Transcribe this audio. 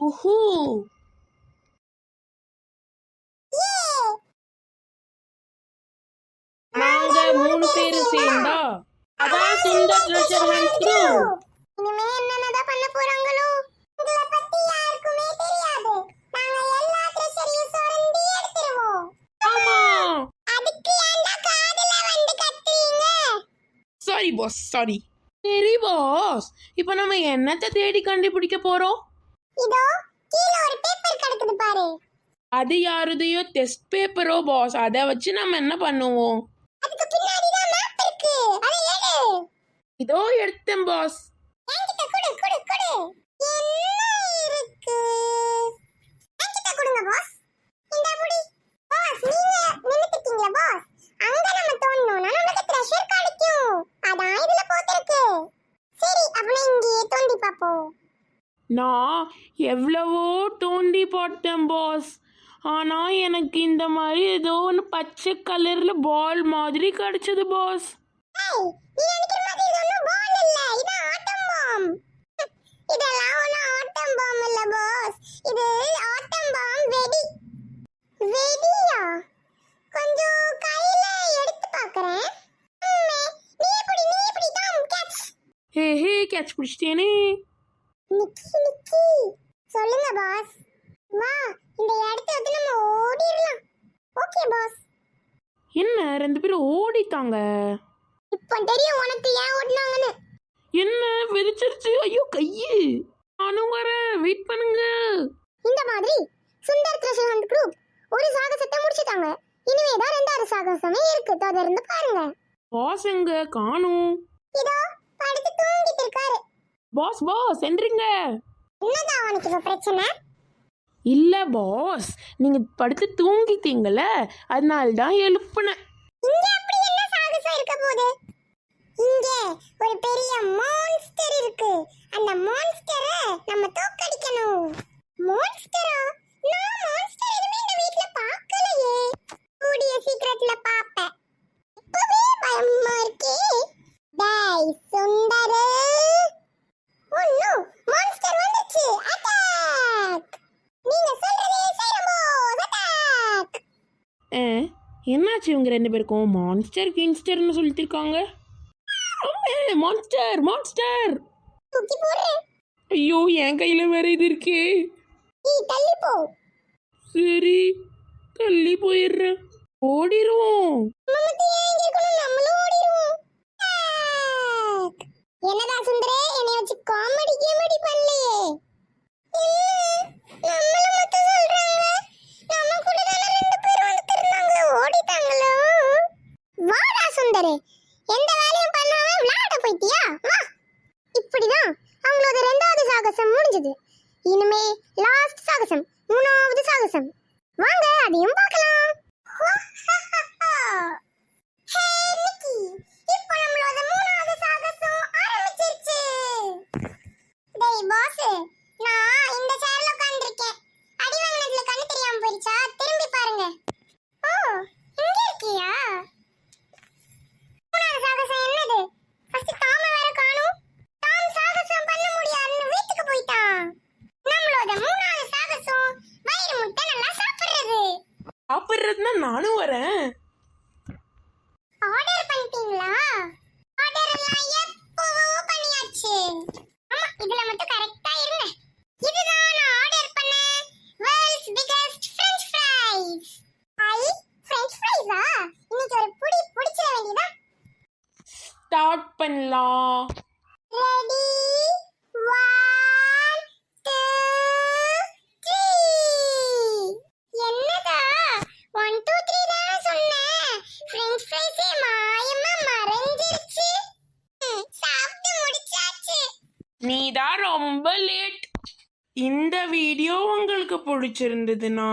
உஹூ நாங்க 3 பேரும் சேர்ந்தா அதான் சுந்தர் ட்ரெஷர் ஹண்ட் க்ரூ. இனிமே என்னென்னதான் பண்ண போறாங்களோ உங்களை பத்தி யாருக்குமே தெரியாது. நாங்க எல்லா ட்ரெஷரையும் சொரண்டி எடுத்துருவோம். ஆமா. அதுக்கு ஏன்டா காதுல வந்து கத்துறீங்க? Sorry boss, sorry. சரி பாஸ், இப்போ நம்ம என்னத்தை தேடி கண்டுபிடிக்க போறோம்? இதோ கீழ ஒரு பேப்பர் கிடக்குது பாரு. அது யாருதையோ டெஸ்ட் பேப்பரோ பாஸ். அதை வச்சு நம்ம என்ன பண்ணுவோம்? அதுக்கு பின்னாடி தான் மேப் இருக்கு. அதை எடு. இதோ எடுத்தேன் பாஸ். என்கிட்ட குடு குடு குடு. என்ன இருக்கு? என்கிட்ட கொடுங்க பாஸ். இந்த புடி. பாஸ் நீங்க நின்னுட்டீங்களா பாஸ்? அங்க நம்ம தோண்டணும்னா நமக்கு ட்ரெஷர் கிடைக்கும். அதான் இதுல போட்டுருக்கு. சரி அப்ப இங்கேயே தோண்டி பாப்போம். நான் எவ்வளவோ தோண்டி போட்டேன் பாஸ். ஆனா எனக்கு இந்த மாதிரி ஏதோ ஒன்று பச்சை கலர்ல பால் மாதிரி கிடைச்சது பாஸ். ஏய் நீ நினைக்கிற மாதிரி இது ஒண்ணும் பால் இல்ல. இது ஆட்டம் பாம். இதெல்லாம் ஒண்ணு ஆட்டம் பாம் இல்ல பாஸ். இது ஆட்டம் பாம் வெடி. வெடியா? கொஞ்சம் கையில எடுத்து பார்க்கறேன். நீ எப்படி தான் கேட்ச். ஹே ஹே, கேட்ச் பிடிச்சிட்டேனே. நிக்கி நிக்கி. சொல்லுங்க பாஸ். வா இந்த இடத்தை விட்டு நம்ம ஓடிரலாம். Okay pass. என்ன 2 பேரும் ஓடிட்டாங்க? இப்போ தெரியும் உனக்கு ஏன் ஓடினாங்கன்னு. என்ன வெறிச்சிருச்சு? ஐயோ கையு. நானும் வரேன், வெயிட் பண்ணுங்க. இந்த மாதிரி சுந்தர் ட்ரெஷர் ஹண்ட் குரூப் ஒரு சாகசத்தை முடிச்சிட்டாங்க. இனிமே தான் 2வது சாகசமே இருக்கு. தொடர்ந்து பாருங்க. பாஸ் எங்க காணோம்? இதோ படுத்து தூங்கிட்டு இருக்காரு. பாஸ் பாஸ் என்றீங்க? என்னதான் அவனுக்கு இப்ப பிரச்சனை? இல்ல பாஸ், நீங்க படுத்து தூங்கிட்டீங்கல்ல, அதனால தான் எழுப்புனேன். இங்க அப்படி என்ன சாகசம் இருக்க போகுது? இங்க ஒரு பெரிய மான்ஸ்டர் இருக்கு. அந்த மான்ஸ்டரை நம்ம தோக்கடிக்கணும். மான்ஸ்டரா? நான் மான்ஸ்டர் எதுவுமே இந்த வீட்ல பார்க்கலையே. கூடிய சீக்கிரத்துல பாப்பேன். இப்பவே பயமா இருக்கே. டேய் சுந்தர். ஓ நோ, மான்ஸ்டர் வந்துச்சு. அட்டாக். நீங்க சொல்றதே செய்றோம். அட்டாக். என்னாச்சு இவங்க 2 பேருக்கும்? மான்ஸ்டர் கிங்ஸ்டர்னு சொல்லிட்டு இருக்காங்க. Monster monster. தூக்கி போடுறேன். ஐயோ என் கையில வேற இது இருக்கே. நீ தள்ளி போ. சரி தள்ளி போயிடுறேன். ஓடிடுவோம். நமக்கு ஏன் இங்க இருக்கணும்? நம்மளும் ஓடிடுவோம். என்னடா சுந்தரே, என்னை வச்சு காமெடி கேமெடி பண்ணலையே. நம்மள மட்டும் சொல்றாங்க. நம்ம கூட தான 2 பேர் வந்துட்டாங்க. ஓடிட்டாங்களோ. வாடா சுந்தரே, எந்த வேலையும் பண்ணாம விளையாட போயிட்டியா? வா. இப்படிதான் அவங்களோட 2வது சாகசம் முடிஞ்சது. இனிமே லாஸ்ட் சாகசம், 3வது சாகசம். வாங்க அதையும் பார்க்கலாம். ஹே நிக்கி, இப்போ நம்மளோட 3வது சாகசம் ஆரம்பிச்சிருச்சு. டேய் பாஸ், நான் இந்த சேர்ல உட்கார்ந்திருக்கேன். அடி வாங்குனதுல கண்ணு தெரியாம போயிடுச்சா? திரும்பி பாருங்க. ஓ இங்க இருக்கியா? 3வது சாகசம் என்னது? ஃபர்ஸ்ட் தாம வேற காணோம். தாம் சாகசம் பண்ண முடியாதுன்னு வீட்டுக்கு போயிட்டான். நம்மளோட 3வது சாகசம் வயிறு முட்டை நல்லா சாப்பிடுறது. சாப்பிடுறதுன்னா நானும் வரேன். ஆர்டர் பண்ணிட்டீங்களா? ஆர்டர் எல்லாம் எப்பவோ பண்ணியாச்சு. ஆமா இதுல மட்டும் கரெக்ட்டா இருங்க. இதுதான் நான் ஆர்டர் பண்ண வேர்ல்ட்ஸ் பிகெஸ்ட் ஃப்ரெஞ்ச் ஃப்ரைஸ். ஐ ஃப்ரெஞ்ச் ஃப்ரைஸா? இன்னைக்கு ஒரு புடி புடிச்சிர வேண்டியதா. ஸ்டார்ட் பண்ணலாம். ரெடி 1 2 3. என்னடா 1 2 3 தான சொன்னேன். ஃப்ரெஞ்ச் ஃப்ரைஸே மாயமா மறைஞ்சிருச்சு. சாப்பிட்டு முடிச்சாச்சு. நீ தான் ரொம்ப லேட். இந்த வீடியோ உங்களுக்கு பிடிச்சிருந்ததுன்னா